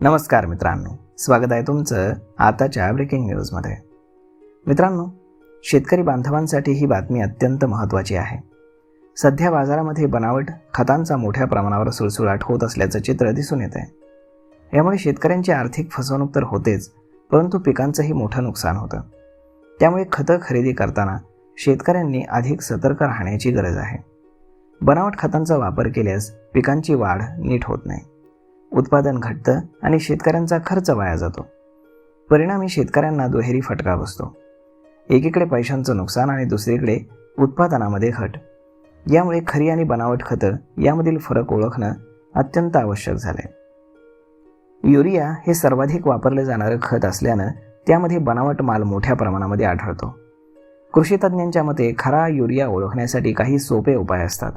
नमस्कार मित्रांनो, स्वागत आहे तुमचं आताच्या ब्रेकिंग न्यूजमध्ये। मित्रांनो, शेतकरी बांधवांसाठी ही बातमी अत्यंत महत्त्वाची आहे। सध्या बाजारामध्ये बनावट खतांचा मोठ्या प्रमाणावर सुळसुळाट होत असल्याचं चित्र दिसून येत आहे। यामुळे शेतकऱ्यांची आर्थिक फसवणूक तर होतेच, परंतु पिकांचंही मोठं नुकसान होतं। त्यामुळे खतं खरेदी करताना शेतकऱ्यांनी अधिक सतर्क राहण्याची गरज आहे। बनावट खतांचा वापर केल्यास पिकांची वाढ नीट होत नाही, उत्पादन घटतं आणि शेतकऱ्यांचा खर्च वाया जातो। परिणामी शेतकऱ्यांना दुहेरी फटका बसतो। एकीकडे पैशांचं नुकसान आणि दुसरीकडे उत्पादनामध्ये घट। यामुळे खरी आणि बनावट खतं यामधील फरक ओळखणं अत्यंत आवश्यक झालंय। युरिया हे सर्वाधिक वापरले जाणारे खत असल्यानं त्यामध्ये बनावट माल मोठ्या प्रमाणामध्ये आढळतो। कृषी तज्ज्ञांच्या मते खरा युरिया ओळखण्यासाठी काही सोपे उपाय असतात।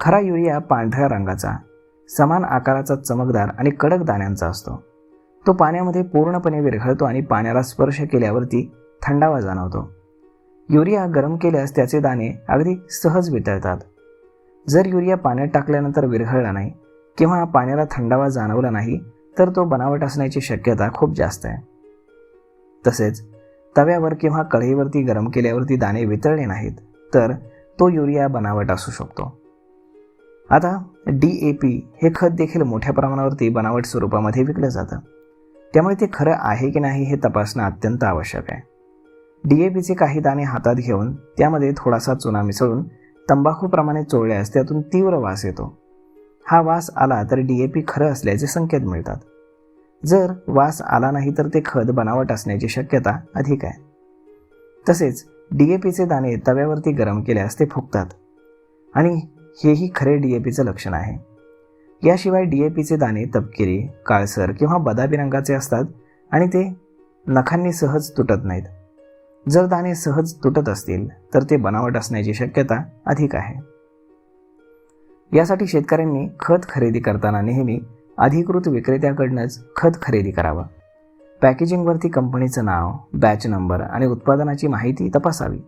खरा युरिया पांढऱ्या रंगाचा, समान आकाराचा, चमकदार आणि कडक दाण्यांचा असतो। तो पाण्यामध्ये पूर्णपणे विरघळतो आणि पाण्याला स्पर्श केल्यावरती थंडावा जाणवतो। युरिया गरम केल्यास त्याचे दाणे अगदी सहज वितळतात। जर युरिया पाण्यात टाकल्यानंतर विरघळला नाही किंवा पाण्याला थंडावा जाणवला नाही तर तो बनावट असण्याची शक्यता खूप जास्त आहे। तसेच तव्यावर किंवा कढईवरती गरम केल्यावरती दाणे वितळले नाहीत तर तो युरिया बनावट असू शकतो। आता DAP हे खत देखील मोठ्या प्रमाणावरती बनावट स्वरूपामध्ये विकलं जातं। त्यामुळे ते खरं आहे की नाही हे तपासणं अत्यंत आवश्यक आहे। DAPचे काही दाणे हातात घेऊन त्यामध्ये थोडासा चुना मिसळून तंबाखूप्रमाणे चोळल्यास त्यातून तीव्र वास येतो। हा वास आला तर DAP खरं असल्याचे संकेत मिळतात। जर वास आला नाही तर ते खत बनावट असण्याची शक्यता अधिक आहे। तसेच DAPचे दाणे तव्यावरती गरम केल्यास ते फुगतात आणि हेही खरे DAPचं लक्षण आहे। याशिवाय DAPचे दाणे तपकिरी, काळसर किंवा बदामी रंगाचे असतात आणि ते नखांनी सहज तुटत नाहीत। जर दाणे सहज तुटत असतील तर ते बनावट असण्याची शक्यता अधिक आहे। यासाठी शेतकऱ्यांनी खत खरेदी करताना नेहमी अधिकृत विक्रेत्याकडूनच खत खरेदी करावं। पॅकेजिंगवरती कंपनीचं नाव, बॅच नंबर आणि उत्पादनाची माहिती तपासावी।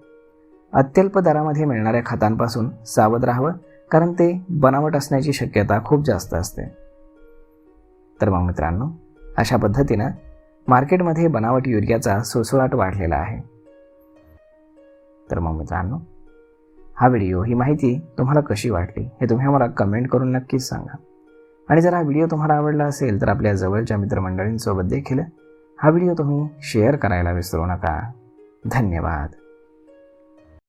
अत्यल्प दरामध्ये मिळणाऱ्या खतांपासून सावध राहावं, कारण ते बनावट असण्याची शक्यता खूप जास्त असते। तर मग मित्रांनो, अशा पद्धतीनं मार्केटमध्ये बनावट युरियाचा सुळसुळाट वाढलेला आहे। तर मग मित्रांनो, हा व्हिडिओ, ही माहिती तुम्हाला कशी वाटली हे तुम्ही मला कमेंट करून नक्कीच सांगा। आणि जर हा व्हिडिओ तुम्हाला आवडला असेल तर आपल्या जवळच्या मित्रमंडळींसोबत देखील हा व्हिडिओ तुम्ही शेअर करायला विसरू नका। धन्यवाद।